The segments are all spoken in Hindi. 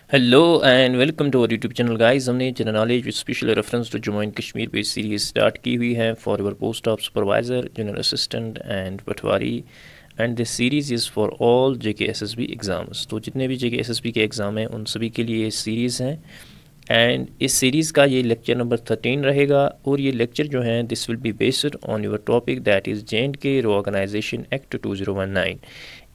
Hello and welcome to our YouTube channel guys. हमने general knowledge with special reference to Jammu and Kashmir पे सीरीज स्टार्ट की हुई है for your post of supervisor, general assistant and patwari. And this series is for all JK SSB exams. तो जितने भी जेके एसएसबी के एग्ज़ाम हैं उन सभी के लिए ये सीरीज़ हैं। एंड इस सीरीज़ का ये लेक्चर नंबर 13 रहेगा और ये लेक्चर जो है this will be based on your topic that is J and K reorganisation act 2019।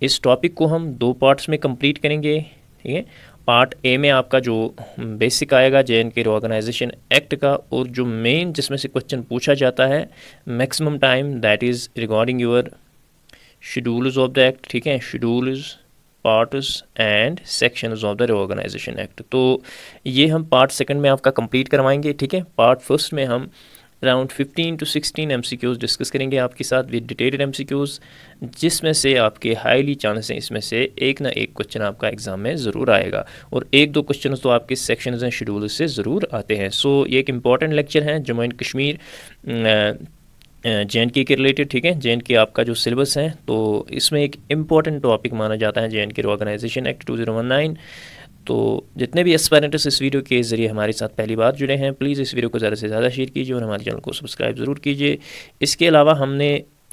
इस टॉपिक को हम 2 पार्ट्स में कंप्लीट करेंगे। ठीक है, पार्ट ए में आपका जो बेसिक आएगा जे.एंड.के रीऑर्गेनाइजेशन एक्ट का, और जो मेन जिसमें से क्वेश्चन पूछा जाता है maximum time that is regarding your schedules of the act. ठीक है, schedules, parts and sections of the reorganisation act. तो ये हम पार्ट सेकंड में आपका कंप्लीट करवाएंगे। ठीक है, पार्ट फर्स्ट में हम अराउंड 15 to 16 MCQs डिस्कस करेंगे आपके साथ विद डिटेल्ड MCQs, जिसमें से आपके हाईली चांसेस हैं इसमें से एक ना एक क्वेश्चन आपका एग्जाम में ज़रूर आएगा, और एक दो क्वेश्चन तो आपके सेक्शंस एंड शेड्यूल से ज़रूर आते हैं। सो ये एक इंपॉर्टेंट लेक्चर है जम्मू एंड कश्मीर जे.एंड.के के रिलेटेड। ठीक है, जे.एंड.के आपका जो सिलेबस है तो इसमें एक इम्पॉर्टेंट टॉपिक माना जाता है जे.एंड.के रीऑर्गेनाइजेशन एक्ट 2019। तो जितने भी एस्पायरेंट्स इस वीडियो के ज़रिए हमारे साथ पहली बार जुड़े हैं, प्लीज़ इस वीडियो को ज़्यादा से ज़्यादा शेयर कीजिए और हमारे चैनल को सब्सक्राइब ज़रूर कीजिए। इसके अलावा हमने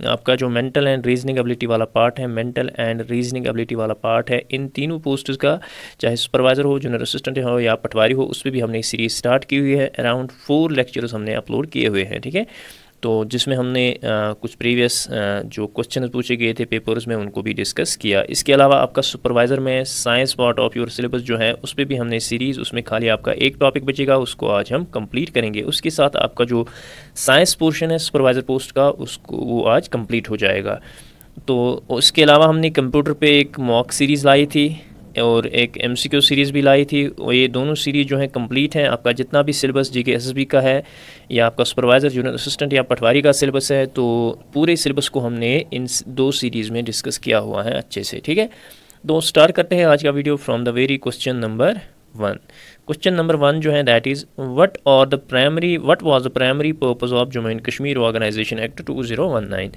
आपका जो मेंटल एंड रीजनिंग एबिलिटी वाला पार्ट है, मेंटल एंड रीजनिंग एबिलिटी वाला पार्ट है, इन तीनों पोस्ट्स का, चाहे सुपरवाइज़र हो, जूनियर असिस्टेंट हो या पटवारी हो, उस पर भी हमने सीरीज़ स्टार्ट की हुई है। अराउंड 4 लेक्चर्स हमने अपलोड किए हुए हैं। ठीक है, तो जिसमें हमने कुछ प्रीवियस जो क्वेश्चन पूछे गए थे पेपर्स में उनको भी डिस्कस किया। इसके अलावा आपका सुपरवाइज़र में science part of your syllabus जो है उस पर भी हमने सीरीज़, उसमें खाली आपका एक टॉपिक बचेगा, उसको आज हम कंप्लीट करेंगे। उसके साथ आपका जो साइंस पोर्शन है सुपरवाइज़र पोस्ट का, उसको वो आज कंप्लीट हो जाएगा। तो उसके अलावा हमने कंप्यूटर पे एक मॉक सीरीज़ लाई थी और एक MCQ सीरीज़ भी लाई थी, और ये दोनों सीरीज़ जो है कंप्लीट हैं। आपका जितना भी सिलेबस जेके एसएसबी का है या आपका सुपरवाइज़र, जूनियर असिस्टेंट या पटवारी का सिलेबस है, तो पूरे सिलेबस को हमने इन 2 सीरीज़ में डिस्कस किया हुआ है अच्छे से। ठीक है, तो स्टार्ट करते हैं आज का video from the very question number 1। Question number 1 जो है that is what was the primary purpose of Jammu and Kashmir organisation act 2019।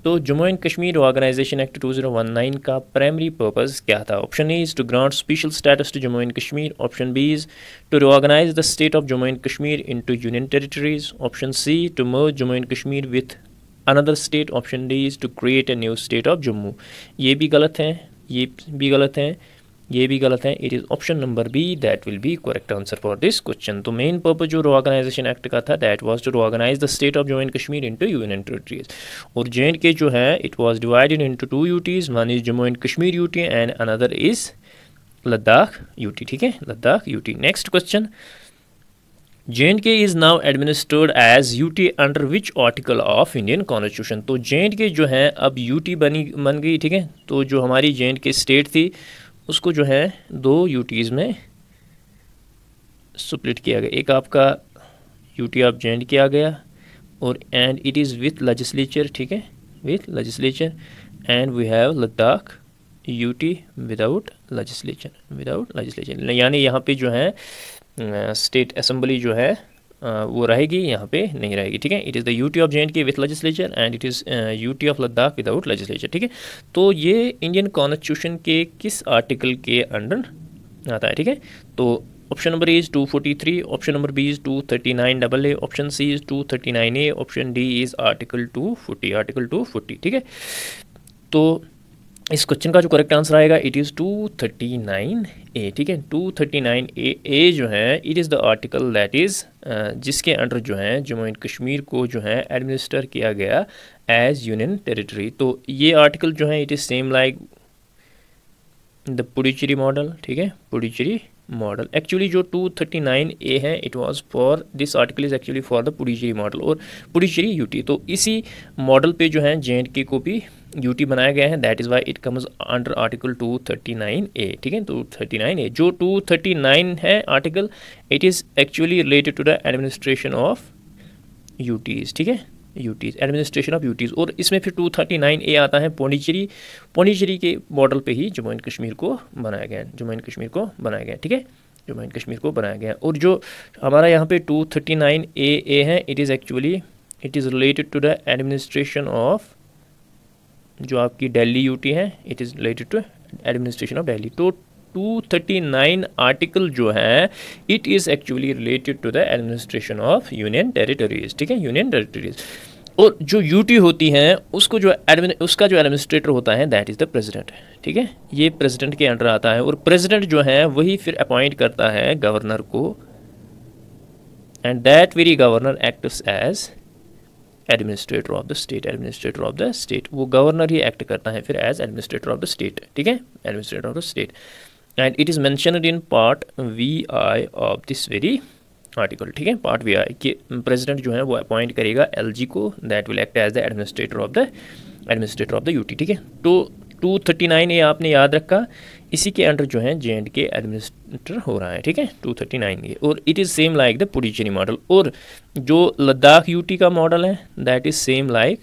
तो Jammu and Kashmir organisation act 2019 का प्राइमरी पर्पस क्या था? Option A is to grant special status to Jammu and Kashmir. Option B is to reorganise the state of Jammu and Kashmir into union territories. Option C to merge Jammu and Kashmir with another state. Option D is to create a new state of Jammu. ये भी गलत है, ये भी गलत है, ये भी गलत है। It is option number B that will be correct answer for this question. तो मेन पर्पज जो रीऑर्गेनाइजेशन एक्ट का था that was to reorganise the state of Jammu and Kashmir into union territories. और जे.एंड.के जो है it was divided into 2 UTs, one is Jammu and Kashmir UT and another is Ladakh UT. ठीक है, Ladakh UT. Next question, J and K is now administered as UT under which article of Indian constitution. तो जे.एंड.के जो है अब यूटी बन गई। ठीक है, तो जो हमारी जे.एंड.के स्टेट थी उसको जो है 2 यूटीज़ में स्प्लिट किया गया। एक आपका यूटी ऑफ जे.एंड.के आ गया और and it is with legislature. ठीक है, with legislature, and we have Ladakh UT without legislature, यानी यहाँ पे जो है स्टेट असेंबली जो है वो रहेगी, यहाँ पे नहीं रहेगी। ठीक है, it is the UT of J&K with legislature and it is UT of Ladakh without legislature. ठीक है, तो ये इंडियन कॉन्स्टिट्यूशन के किस आर्टिकल के अंडर आता है? ठीक है, तो option number A is 243, option number B is 239AA, option C is 239A, option D is article 240। ठीक है, तो इस क्वेश्चन का जो करेक्ट आंसर आएगा इट इज़ 239A। ठीक है, 239A जो है it is the article that is जिसके अंडर जो है जम्मू एंड कश्मीर को जो है एडमिनिस्टर किया गया एज यूनियन टेरिटरी। तो ये आर्टिकल जो है it is same like the Puducherry model. ठीक है, पुडुचेरी मॉडल। एक्चुअली जो 239A है it was for this article is actually for the Puducherry model और पुडुचेरी यूटी। तो इसी मॉडल पे जो है जे.एंड.के को भी यूटी बनाया गया है, that is why it comes under article 239A। ठीक है, 239A जो 239 है article it is actually related to the administration of UTs. ठीक है, यूटीज़, एडमिनिस्ट्रेशन ऑफ यूटीज़। और इसमें फिर 239A आता है पौंडीचेरी के मॉडल पे ही जम्मू एंड कश्मीर को बनाया गया है, जम्मू एंड कश्मीर को बनाया गया है। ठीक है, जम्मू एंड कश्मीर को बनाया गया है। और जो हमारा यहाँ पे 239AA है it is actually it is related to the administration of जो आपकी दिल्ली यूटी है, it is related to administration of Delhi. तो 239 आर्टिकल जो है it is actually related to the administration of union territories, ठीक है, यूनियन टेरिटरीज। और जो यूटी होती हैं उसको जो उसका जो एडमिनिस्ट्रेटर होता है दैट इज़ द प्रेसिडेंट, ठीक है, ये प्रेसिडेंट के अंडर आता है। और प्रेसिडेंट जो है वही फिर अपॉइंट करता है गवर्नर को, and that very governor acts as administrator of the state, administrator of the state, वो गवर्नर ही एक्ट करता है फिर as administrator of the state, ठीक है, administrator of the state. And it is mentioned in part VI of this very article, ठीक है, पार्ट VI कि प्रेसिडेंट जो है वो अपॉइंट करेगा LG को, that will act as the administrator of the UT, ठीक है। तो 239 ये आपने याद रखा, इसी के अंडर जो है JNK एडमिनिस्ट्रेटर हो रहा है, ठीक है, 239 ये। और it is same like the Puducherry model, और जो लद्दाख यूटी का मॉडल है that is same like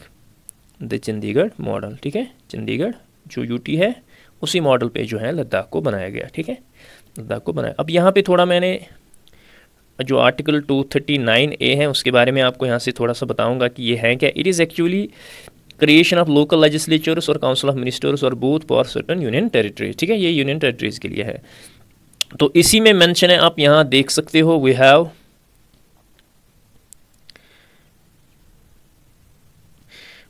the Chandigarh model, ठीक है, चंडीगढ़ जो यूटी है उसी मॉडल पे जो है लद्दाख को बनाया गया, ठीक है, लद्दाख को बनाया। अब यहाँ पे थोड़ा मैंने जो आर्टिकल 239A है उसके बारे में आपको यहाँ से थोड़ा सा बताऊंगा कि ये है क्या। It is actually creation of local legislatures और काउंसिल ऑफ मिनिस्टर्स और both for certain union territories, ठीक है, ये यूनियन टेरिटरीज के लिए है। तो इसी में मेंशन है, आप यहाँ देख सकते हो, वी हैव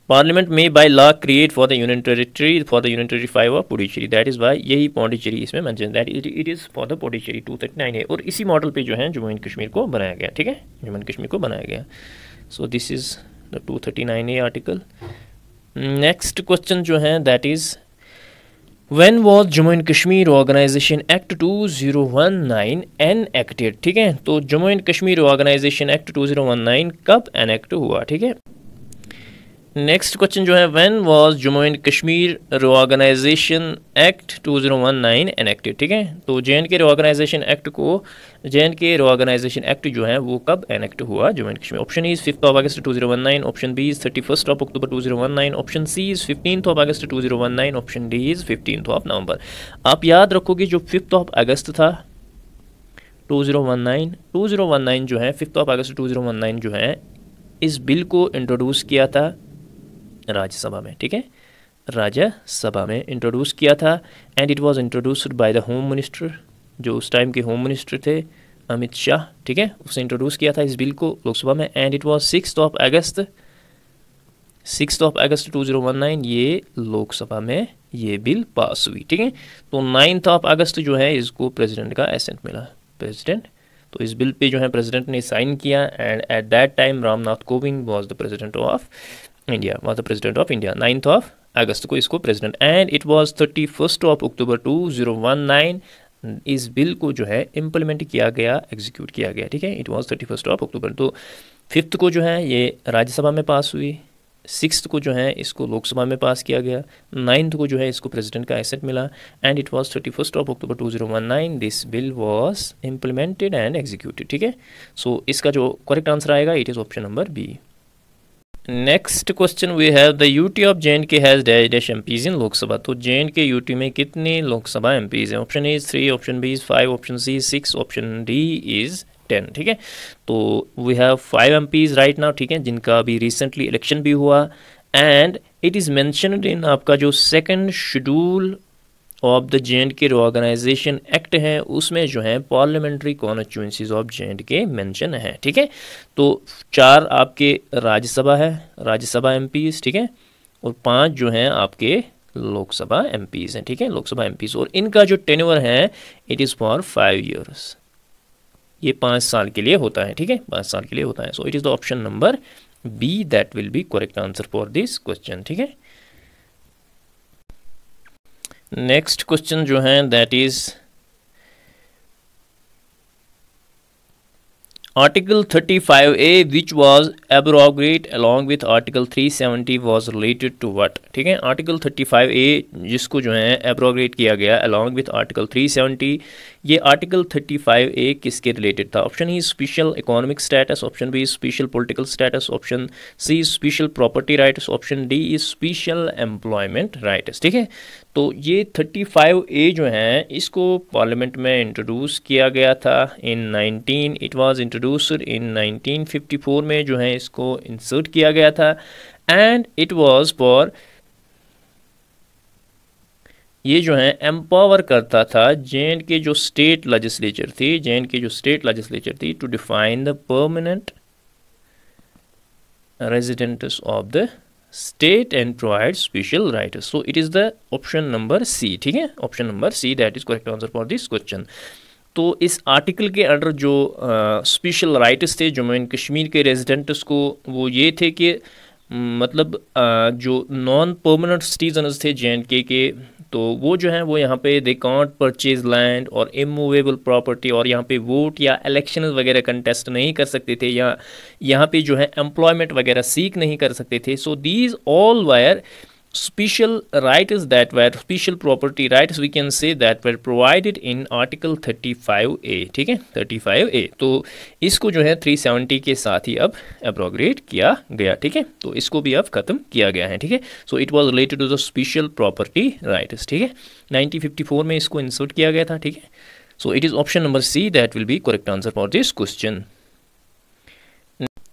पार्लियामेंट में by law create for the union territory 5 of Puducherry, that is Y, यही पौंडीचेरी इसमें mention, that it is for the Puducherry 239 है। और इसी मॉडल पे जो है जम्मू एंड कश्मीर को बनाया गया, ठीक है, जम्मू एंड कश्मीर को बनाया गया। So this is the 239A article. Next question जो है that is when was Jammu and Kashmir organisation act 2019 enacted, ठीक है। तो Jammu and Kashmir organisation act 2019 कब एनेक्ट हुआ, ठीक है। नेक्स्ट क्वेश्चन जो है when was Jammu and Kashmir reorganisation act 2019 enacted, ठीक है। तो JNK रिऑर्गेनाइजेशन एक्ट को, JNK रिऑर्गेनाइजेशन एक्ट जो है वो कब एनेक्ट हुआ Jammu and Kashmir. Option is 5 August 2019, option B is 31 October 2019, option C is 15 August 2019, option D is 15 November. आप याद रखोगे जो 5 अगस्त था 2019 जो है 5 अगस्त 2019 जो है इस बिल को इंट्रोड्यूस किया था राज्यसभा में, ठीक है, राज्यसभा में इंट्रोड्यूस किया था। And it was introduced by the home minister, जो उस टाइम के होम मिनिस्टर थे अमित शाह, ठीक है, उसने इंट्रोड्यूस किया था इस बिल को लोकसभा में। एंड इट वाज 6 अगस्त 2019 ये लोकसभा में ये बिल पास हुई, ठीक है। तो 9 अगस्त जो है इसको प्रेसिडेंट का एसेंट मिला, प्रेसिडेंट, तो इस बिल पे जो है प्रेसिडेंट ने साइन किया। And at that time Ramnath Kovind was the president of India, 9 अगस्त को इसको president. And it was 31 October 2019 इस बिल को जो है इम्प्लीमेंट किया गया, एग्जीक्यूट किया गया, ठीक है। इट वाज 31 अक्टूबर। तो 5 को जो है ये राज्यसभा में पास हुई, 6 को जो है इसको लोकसभा में पास किया गया, 9 को जो है इसको प्रेसिडेंट का एसेट मिला। And it was 31 October 2019 this bill was implemented and executed, ठीक है। सो इसका जो करेक्ट आंसर आएगा it is option number B. Next question we have the UT of JNK has dash MPs इन लोकसभा। तो JNK यूटी में कितने लोकसभा MPs हैं। Option is 3, option B is 5, option C 6, option D is 10, ठीक है। तो we have 5 MPs right now, ठीक है, जिनका अभी रिसेंटली इलेक्शन भी हुआ। एंड इट इज़ मेंशनड इन आपका जो second schedule of the JNK reorganisation act है उसमें जो है parliamentary constituencies of JNK mention है, ठीक है। तो 4 आपके राज्यसभा है, राज्यसभा MPs, ठीक है, और 5 जो हैं आपके लोकसभा MPs हैं, ठीक है, लोकसभा MPs। और इनका जो टेन्योर है इट इज़ फॉर 5 ईयर्स, ये 5 साल के लिए होता है, ठीक है, 5 साल के लिए होता है। So it is the option number B that will be correct answer for this question, ठीक है। नेक्स्ट क्वेश्चन जो है that is article 35A which was abrogate along with article 370 was related to what, ठीक है। आर्टिकल 35A जिसको जो है एब्रोगेट किया गया अलॉन्ग विथ आर्टिकल 370, ये आर्टिकल 35A किसके रिलेटेड था। Option E special economic status, option B special political status, option C special property rights, option D is special employment rights, ठीक है। तो ये 35A जो है इसको पार्लियामेंट में इंट्रोड्यूस किया गया था इट वाज इंट्रोड्यूस्ड इन 1954 में जो है इसको इंसर्ट किया गया था। एंड इट वाज फॉर, ये जो है एम्पावर करता था जे.एंड.के जो स्टेट लेजिस्लेचर थी, जे.एंड.के जो स्टेट लेजिस्लेचर थी, to define the permanent residents of the state and provide special rights. So it is the option number C, ठीक है, option number C that is correct answer for this question. तो इस आर्टिकल के अंडर जो स्पेशल राइट्स थे जम्मू एंड कश्मीर के रेजिडेंट्स को, वो ये थे कि मतलब जो नॉन परमानेंट सिटीजन्स थे जे.एंड.के के, तो वो जो हैं वो यहाँ पे दे कांट परचेज लैंड और इमूवेबल प्रॉपर्टी, और यहाँ पे वोट या इलेक्शन वगैरह कंटेस्ट नहीं कर सकते थे, या यहाँ पे जो है एम्प्लॉयमेंट वगैरह सीख नहीं कर सकते थे। So these all wire special rights that were special property rights we can say that were provided in article 35A, ठीक है, 35A। तो इसको जो है 370 के साथ ही अब एब्रोगेट किया गया, ठीक है, तो इसको भी अब ख़त्म किया गया है, ठीक है। So it was related to the special property rights, ठीक है, 1954 में इसको इंसर्ट किया गया था, ठीक है। So it is option number C that will be correct answer for this question.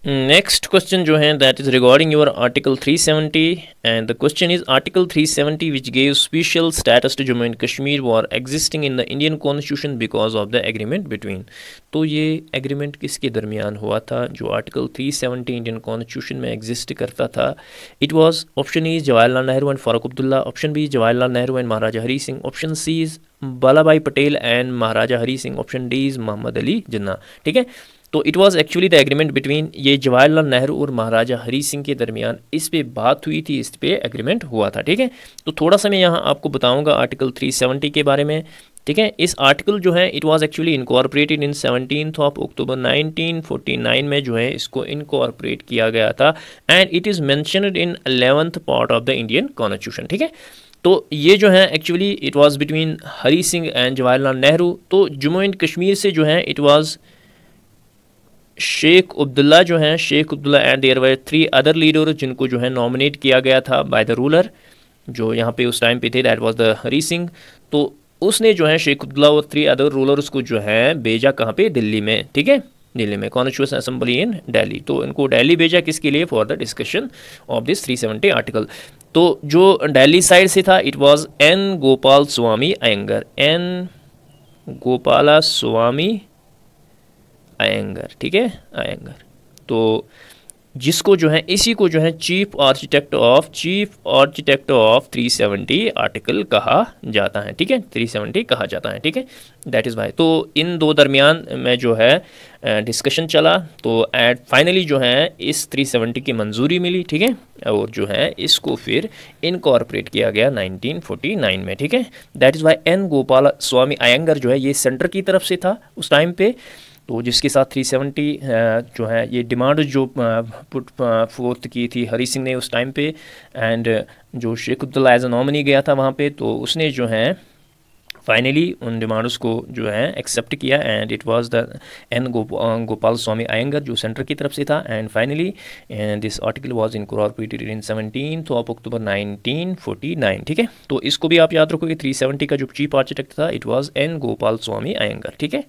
Next question जो है that is regarding your article 370 and the question is article 370 which gave special status to Jammu and Kashmir were existing in the Indian constitution because of the agreement between. तो ये एग्रीमेंट किसके दरमियान हुआ था जो आर्टिकल 370 इंडियन कॉन्स्टिट्यूशन में एग्जिस्ट करता था? It was option E Jawaharlal Nehru and Farooq Abdullah, option B Jawaharlal Nehru and Maharaja Hari Singh, option C is Balabhai Patel and Maharaja Hari Singh, option D is Mohammad Ali Jinnah, ठीक है। तो it was actually the agreement between, ये जवाहरलाल नेहरू और महाराजा हरी सिंह के दरमियान इस पे बात हुई थी, इस पे एग्रीमेंट हुआ था, ठीक है। तो थोड़ा सा मैं यहाँ आपको बताऊंगा आर्टिकल 370 के बारे में, ठीक है। इस आर्टिकल जो है it was actually incorporated in 17 October 1949 में जो है इसको इनकॉर्पोरेट किया गया था and it is mentioned in 11th part of the Indian constitution, ठीक है। तो ये जो है actually it was between Hari Singh and Jawaharlal Nehru. तो जम्मू एंड कश्मीर से जो है इट वाज शेख अब्दुल्ला जो हैं, Sheikh Abdullah and there were 3 other leader जिनको जो है नॉमिनेट किया गया था बाय द रूलर जो यहाँ पे उस टाइम पे थे, that was the Hari Singh. तो उसने जो है शेख अब्दुल्ला और 3 अदर रूलर्स को जो है भेजा कहाँ पे? दिल्ली में, ठीक है, दिल्ली में, कॉन्स्टिट्यूशन असेंबली इन दिल्ली। तो इनको दिल्ली भेजा किसके लिए? For the discussion of this 370 article. तो जो दिल्ली साइड से था it was N Gopal Swami Ayyangar, N Gopala Swami Ayyangar, ठीक है, अयंगर। तो जिसको जो है इसी को जो है चीफ आर्किटेक्ट ऑफ 370 आर्टिकल कहा जाता है, ठीक है, 370 कहा जाता है, ठीक है, दैट इज़ वाई। तो इन दो दरमियान में जो है डिस्कशन चला, तो एट फाइनली जो है इस 370 की मंजूरी मिली, ठीक है, और जो है इसको फिर इनकॉर्पोरेट किया गया 1949 में, ठीक है। That is why N Gopal Swami Ayyangar जो है ये सेंटर की तरफ से था उस टाइम पे, तो जिसके साथ 370 जो है ये डिमांड जो पुट फोर्थ की थी हरी सिंह ने उस टाइम पे, एंड जो Sheikh Abdullah as a nominee गया था वहाँ पे, तो उसने जो है फाइनली उन डिमांड्स को जो है एक्सेप्ट किया and it was the N Gopal Swami Ayyangar जो सेंटर की तरफ से था and finally this article was incorporated in 17 October 1949, ठीक है। तो इसको भी आप याद रखोगे, 370 का जो चीफ आर्किटेक्ट था it was N Gopal Swami Ayyangar, ठीक है।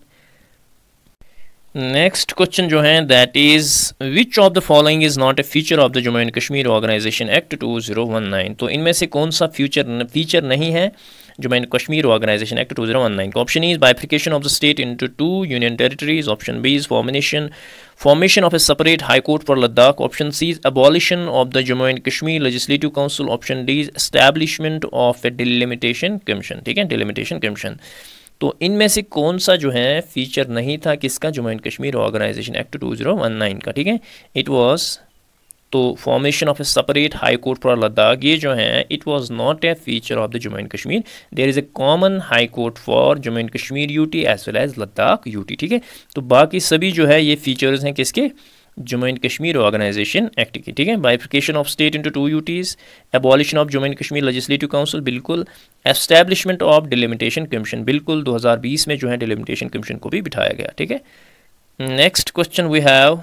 नेक्स्ट क्वेश्चन जो है that is which of the following is not a feature of the Jammu and Kashmir organisation act 2019। तो इनमें से कौन सा फीचर नहीं है Jammu and Kashmir organisation act 2019 का? Option is bifurcation of the state into 2 union territories, option B is formation of a separate high court for Ladakh, option C is abolition of the Jammu and Kashmir legislative council, option D is establishment of a delimitation commission, ठीक है, डिलिमिटेशन कमीशन। तो इनमें से कौन सा जो है फीचर नहीं था किसका? Jammu and Kashmir organisation act 2019 का, ठीक है। इट वाज तो formation of a separate high court for Ladakh, ये जो है it was not a feature of the Jammu and Kashmir, there is a common high court for Jammu and Kashmir UT as well as Ladakh UT, ठीक है। तो बाकी सभी जो है ये फीचर्स हैं किसके? Jammu and Kashmir organisation act की, ठीक है। Bifurcation of state into 2 UTs, abolition of Jammu and Kashmir legislative council, बिल्कुल। एस्टैब्लिशमेंट ऑफ डिलिमिटेशन कमीशन, बिल्कुल, 2020 में जो है डिलिमिटेशन कमीशन को भी बिठाया गया, ठीक है। Next question we have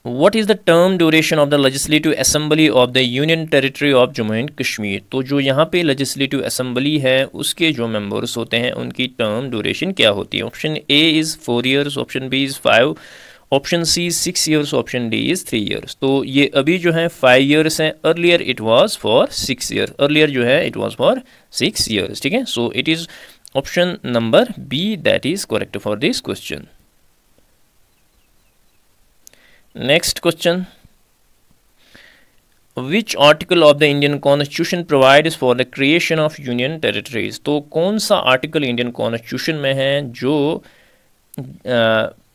what is the term duration of the legislative assembly of the union territory of Jammu and Kashmir. तो जो यहाँ पे लेजिस्लेटिव असेंबली है उसके जो मेंबर्स होते हैं उनकी टर्म ड्यूरेशन क्या होती है? Option A is 4 years, option B is 5, option C 6 years, option D is 3 years. तो ये अभी जो है 5 ईयर्स हैं, earlier it was for 6 year, earlier जो है इट वाज फॉर 6 ईयर्स, ठीक है। So it is option number B that is correct for this question. Next question, which article of the Indian constitution provides for the creation of union territories. तो कौन सा आर्टिकल इंडियन कॉन्स्टिट्यूशन में है जो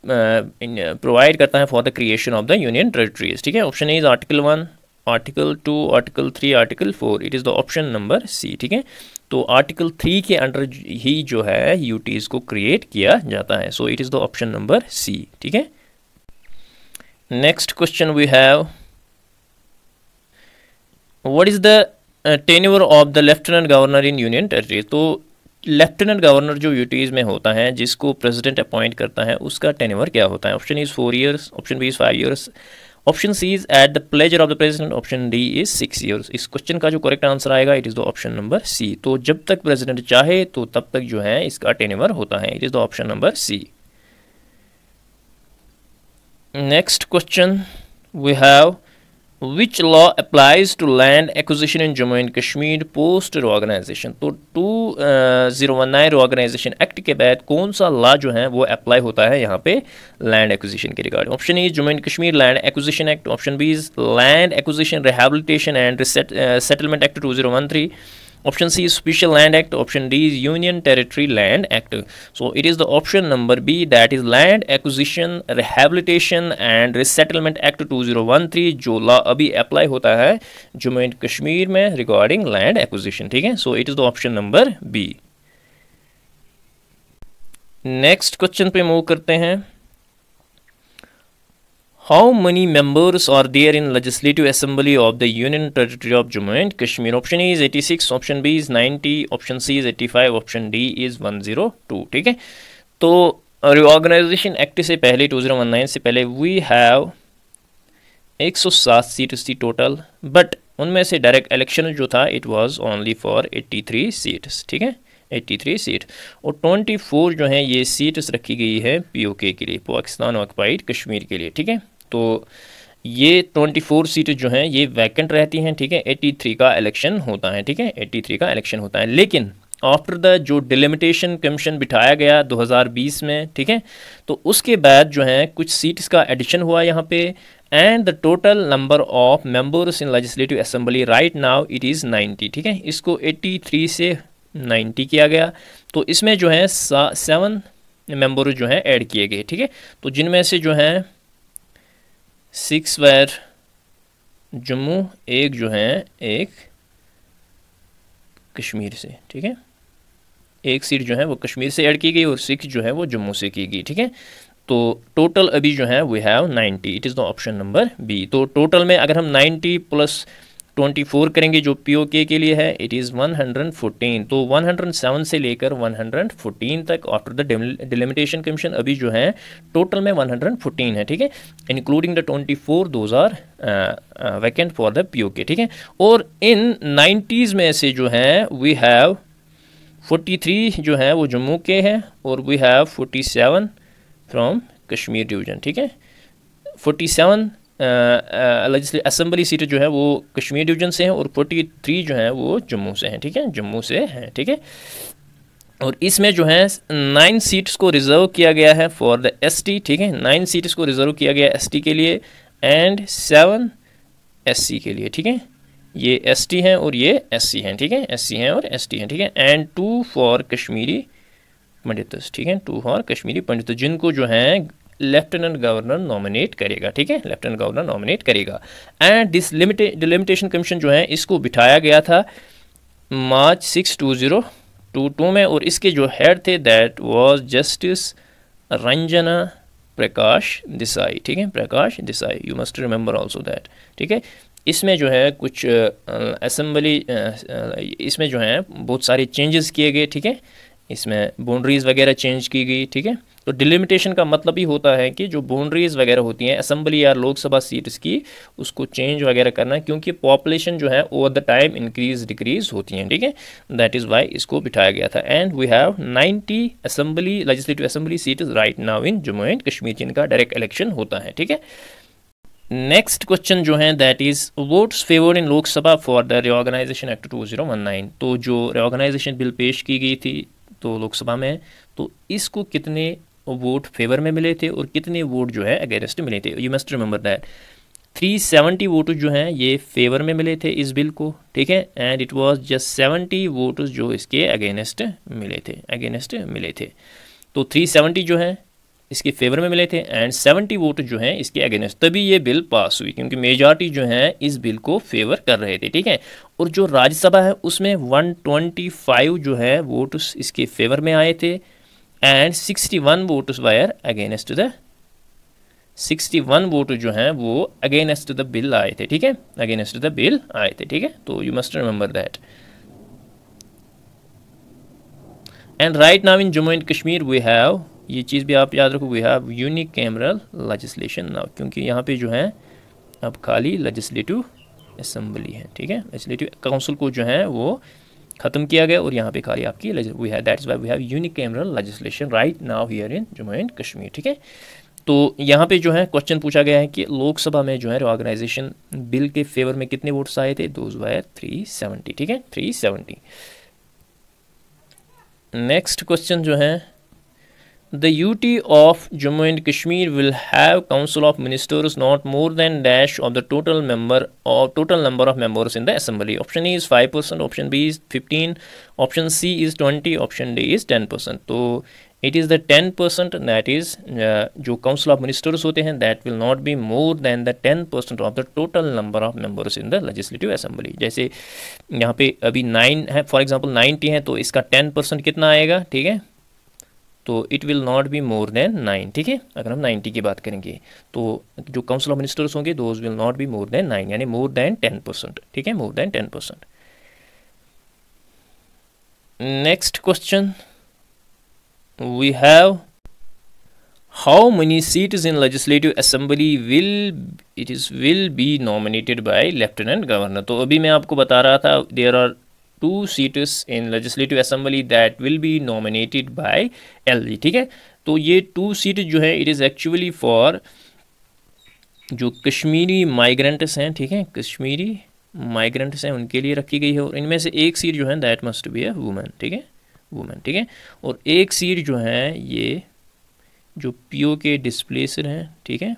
प्रोवाइड करता है for the creation of the union territories, ठीक है। Option A is article 1, article 2, article 3, article 4। It is the option number C, ठीक है। तो आर्टिकल 3 के अंडर ही जो है यूटीज़ को क्रिएट किया जाता है। So it is the option number C, ठीक है। Next question we have, what is the tenure of the lieutenant governor in union territories. तो लेफ्टिनेंट गवर्नर जो यूटीज़ में होता है, जिसको प्रेसिडेंट अपॉइंट करता है, उसका टेन्योर क्या होता है। Option is 4 years, option B is 5 years, option C is at the pleasure of the president, option D is 6 years. इस क्वेश्चन का जो करेक्ट आंसर आएगा it is the option number C. तो जब तक प्रेसिडेंट चाहे तो तब तक जो है इसका टेन्योर होता है। It is the option number C. Next question we have, which law applies to land acquisition in Jammu and Kashmir post reorganization। तो 2019 reorganization एक्ट के बाद कौन सा लॉ जो है वो अप्लाई होता है यहाँ पे लैंड एक्विजिशन के regarding. Option A Jammu and Kashmir land acquisition act, option B is land acquisition rehabilitation and settlement act 2013, option C special land act, option D is union territory land act. So it is the option number B that is land acquisition rehabilitation and resettlement act 2013, जो लॉ अभी अप्लाई होता है जम्मू एंड कश्मीर में रिगार्डिंग लैंड एक्विजिशन, ठीक है। So it is the option number B. Next question पे मूव करते हैं, how many members are there in legislative assembly of the union territory of Jammu and Kashmir। Option A is 86, option B is 90, option C is 85, option D is 102, ठीक है। तो रिऑर्गेनाइजेशन एक्ट से पहले 2019 से पहले वी हैव 107 सीट्स थी टोटल, बट उनमें से डायरेक्ट इलेक्शन जो था it was only for 83 seats, ठीक है, 83 सीट। और 24 जो है ये सीट्स रखी गई है पीओके के लिए, पाकिस्तान ऑक्युपाइड कश्मीर के लिए, ठीक है। तो ये 24 सीट जो हैं ये वैकेंट रहती हैं, ठीक है। 83 का इलेक्शन होता है, ठीक है, 83 का इलेक्शन होता है। लेकिन आफ्टर द जो डिलिमिटेशन कमीशन बिठाया गया 2020 में, ठीक है, तो उसके बाद जो है कुछ सीट्स का एडिशन हुआ यहाँ पे, and the total number of members in legislative assembly right now it is 90, ठीक है। इसको 83 से 90 किया गया, तो इसमें जो है 7 मेंबर जो हैं ऐड किए गए, ठीक है। तो जिनमें से जो हैं 6 वेर जम्मू, एक जो है एक कश्मीर से, ठीक है, एक सीट जो है वो कश्मीर से ऐड की गई और 6 जो है वो जम्मू से की गई, ठीक है। तो टोटल अभी जो है we have 90, it is the option number B. तो टोटल में अगर हम 90 प्लस 24 करेंगे जो पीओके के लिए है इट इज़ 114। तो 107 से लेकर 114 तक आफ्टर द डिलिमिटेशन कमीशन अभी जो है टोटल में 114 है, ठीक है, including the 24 those are vacant for the PoK, ठीक है। और इन 90s में से जो है वी हैव 43 जो है वो जम्मू के हैं और we have 47 from Kashmir division, ठीक है। 47 असेंबली सीटें जो है वो कश्मीर डिवीजन से हैं और 43 जो हैं वो जम्मू से हैं, ठीक है, जम्मू से हैं, ठीक है। और इसमें जो है 9 सीट्स को रिज़र्व किया गया है फॉर द एसटी, ठीक है, 9 सीट्स को रिज़र्व किया गया है एसटी के लिए एंड 7 एससी के लिए, ठीक है। ये एसटी हैं और ये एससी हैं, ठीक है, एससी हैं और एसटी हैं, ठीक है। एंड 2 फॉर कश्मीरी पंडितस, ठीक है, 2 फॉर कश्मीरी पंडितस, जिनको जो है लेफ्टिनेंट गवर्नर नॉमिनेट करेगा, ठीक है, लेफ्टिनेंट गवर्नर नॉमिनेट करेगा। एंड दिस डिलिमिटेशन कमीशन जो है इसको बिठाया गया था मार्च 6, 2022 में, और इसके जो हेड थे that was justice Ranjana Prakash Desai, ठीक है, Prakash Desai, you must remember also that, ठीक है। इसमें जो है कुछ असेंबली इसमें जो है बहुत सारे चेंजेस किए गए, ठीक है, इसमें बाउंड्रीज़ वगैरह चेंज की गई, ठीक है, तो डिलिमिटेशन का मतलब ही होता है कि जो बाउंड्रीज वगैरह होती हैं असेंबली या लोकसभा सीट्स की, उसको चेंज वगैरह करना, क्योंकि पॉपुलेशन जो है over the time increase decrease होती हैं, ठीक है। दैट इज़ वाई इसको बिठाया गया था। And we have 90 assembly legislative assembly seats right now in Jammu and Kashmir, जिनका डायरेक्ट इलेक्शन होता है, ठीक है। नेक्स्ट क्वेश्चन जो है that is votes favoured in Lok Sabha for the reorganisation act 2019। तो जो रिऑर्गेनाइजेशन बिल पेश की गई थी तो लोकसभा में, तो इसको कितने वोट फेवर में मिले थे और कितने वोट जो है अगेंस्ट मिले थे। You must remember that 370 vote जो हैं ये फेवर में मिले थे इस बिल को, ठीक है। And it was just 70 vote जो इसके अगेंस्ट मिले थे। तो 370 जो है इसके फेवर में मिले थे एंड 70 वोट जो हैं इसके अगेंस्ट, तभी ये बिल पास हुई, क्योंकि मेजॉरिटी जो है इस बिल को फेवर कर रहे थे, ठीक है। और जो राज्यसभा है उसमें 125 जो है वोट्स इसके फेवर में आए थे and 61 votes wire against the 61 vote जो हैं वो अगेंस्ट द बिल आए थे, ठीक है, अगेंस्ट द बिल आए थे, ठीक है। तो you must remember that. And right now in Jammu and Kashmir we have, ये चीज़ भी आप याद रखो, we have unicameral legislation now, क्योंकि यहाँ पे जो है अब खाली लेजिस्लेटिव असेंबली है, ठीक है। लेजिस्लेटिव काउंसिल को जो है वो ख़त्म किया गया और यहाँ पे खाली आपकी we have, that's why we have unicameral legislation right now here in Jammu and Kashmir, ठीक है। तो यहाँ पे जो है क्वेश्चन पूछा गया है कि लोकसभा में जो है रिऑर्गेनाइजेशन बिल के फेवर में कितने वोट्स आए थे, दोज वायर 370, ठीक है, 370। नेक्स्ट क्वेश्चन जो है The UT of Jammu and Kashmir will have Council of Ministers not more than dash of the total number of members in the Assembly. Option A is 5%, option B is 15, option C is 20, option D is 10%. तो it is the 10% that is जो Council of Ministers होते हैं that will not be more than the 10% of the total number of members in the Legislative Assembly. जैसे यहाँ पे अभी 9 है, फॉर एग्जाम्पल 90 है, तो इसका 10% कितना आएगा, ठीक है। तो it will not be more than 9, ठीक है। अगर हम 90 की बात करेंगे तो जो काउंसिल ऑफ मिनिस्टर्स होंगे those will not be more than 9, यानी मोर देन 10%, ठीक है, more than 10%। Next question we have how many seats in legislative assembly will be nominated by lieutenant governor। तो अभी मैं आपको बता रहा था there are 2 seats in legislative assembly that will be nominated by LG, ठीक है। तो ये 2 सीट जो है इट इज़ एक्चुअली फॉर जो कश्मीरी माइग्रेंट्स हैं, ठीक है, कश्मीरी माइग्रेंट्स हैं उनके लिए रखी गई है। और इनमें से एक सीट जो है that must be a women, ठीक है, वुमेन, ठीक है। और एक सीट जो है ये जो पीओ के डिस्प्लेसर हैं, ठीक है,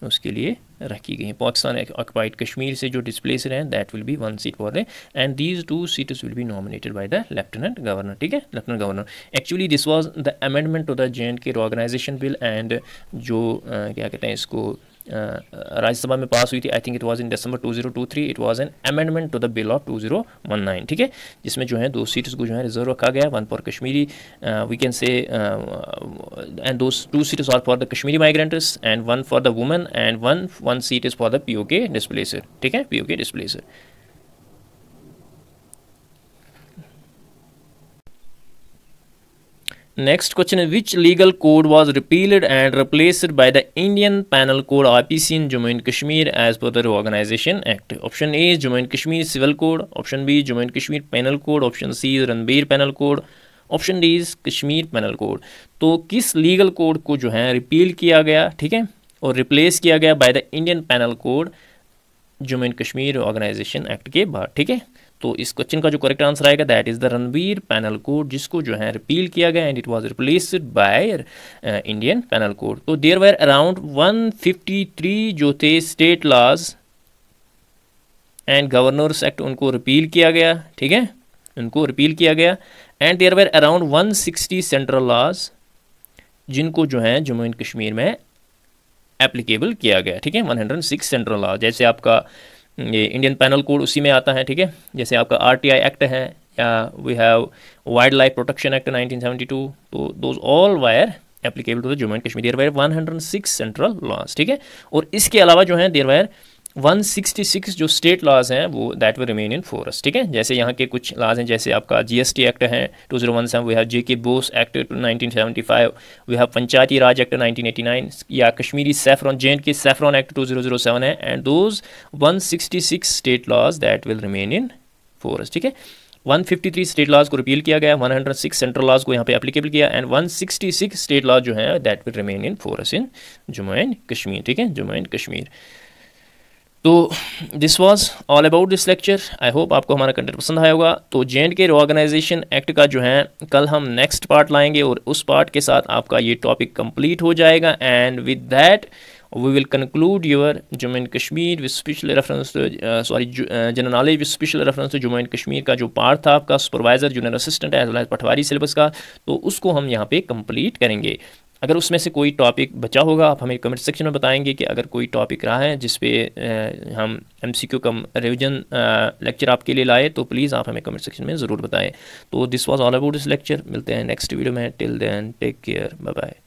उसके लिए रखी गई है। पाकिस्तान ऑक्युपाइड कश्मीर से जो डिस्प्लेसर हैं that will be 1 seat for they and these 2 seats will be nominated by the lieutenant governor, ठीक है, lieutenant governor. Actually this was the amendment to the JNK reorganisation bill and जो क्या कहते हैं इसको राज्यसभा में पास हुई थी, I think it was in December 2023, it was an amendment to the bill of 2019, ठीक है, जिसमें जो है 2 सीट्स को जो है रिजर्व रखा गया, 1 for Kashmiri we can say and those 2 seats are for the Kashmiri migrants and 1 for the women and 1 seat is for the POK displacer, ठीक है, POK displacer. Next question is which legal code was repealed and replaced by the Indian Penal Code IPC in Jammu and Kashmir as per the Reorganization Act? Option A is Jammu and Kashmir Civil Code, option B Jammu and Kashmir Penal Code, option C is Ranbir Penal Code, option D is Kashmir Penal Code। तो किस लीगल कोड को जो है रिपील किया गया, ठीक है, और रिप्लेस किया गया by the Indian penal code Jammu and Kashmir organisation act के बाद, ठीक है। तो इस क्वेश्चन का जो करेक्ट आंसर आएगा that is the Ranbir penal code, जिसको जो है रिपील किया गया and it was replaced by Indian penal code. तो देयर वर अराउंड 153 जो थे state laws and governors act, उनको रिपील किया गया, ठीक है, उनको रिपील किया गया and there were around 160 central laws जिनको जो है जम्मू एंड कश्मीर में एप्लीकेबल किया गया, ठीक है, 106 सेंट्रल लॉ। जैसे आपका ये इंडियन पैनल कोड उसी में आता है, ठीक है, जैसे आपका RTI एक्ट है या we have wildlife protection act 1972, तो those all were applicable to the Jammu and Kashmir. There were 106 central laws, ठीक है। और इसके अलावा जो है देयर वायर 166 जो स्टेट लॉज हैं वो that will remain in force, ठीक है। जैसे यहाँ के कुछ लॉज हैं, जैसे आपका GST एक्ट है 2017, we have JK boss act 1975, we have panchayati raj act 1989, या Kashmiri saffron JNK saffron act 2007 है, and those 166 state laws that will remain in force, ठीक है। 153 स्टेट लॉज को रिपील किया गया, 106 सेंट्रल लॉज को यहाँ पे एप्लीकेबल किया, एंड 166 स्टेट लॉज जो हैं that will remain in force in Jammu and Kashmir, ठीक है, जम्मू एंड कश्मीर। तो this was all about this lecture. I hope आपको हमारा कंटेंट पसंद आया होगा। तो JNK रिऑर्गेनाइजेशन एक्ट का जो है कल हम नेक्स्ट पार्ट लाएंगे, और उस पार्ट के साथ आपका ये टॉपिक कंप्लीट हो जाएगा, and with that we will conclude your Jammu and Kashmir with special reference general knowledge with special reference to Jammu and Kashmir का जो पार्ट था आपका supervisor junior assistant as well as patwari syllabus का, तो उसको हम यहाँ पे कंप्लीट करेंगे। अगर उसमें से कोई टॉपिक बचा होगा आप हमें कमेंट सेक्शन में बताएंगे कि अगर कोई टॉपिक रहा है जिस पे हम MCQ कम रिवीजन लेक्चर आपके लिए लाए, तो प्लीज़ आप हमें कमेंट सेक्शन में ज़रूर बताएं। तो this was all about this lecture. मिलते हैं नेक्स्ट वीडियो में। Till then take care, bye bye.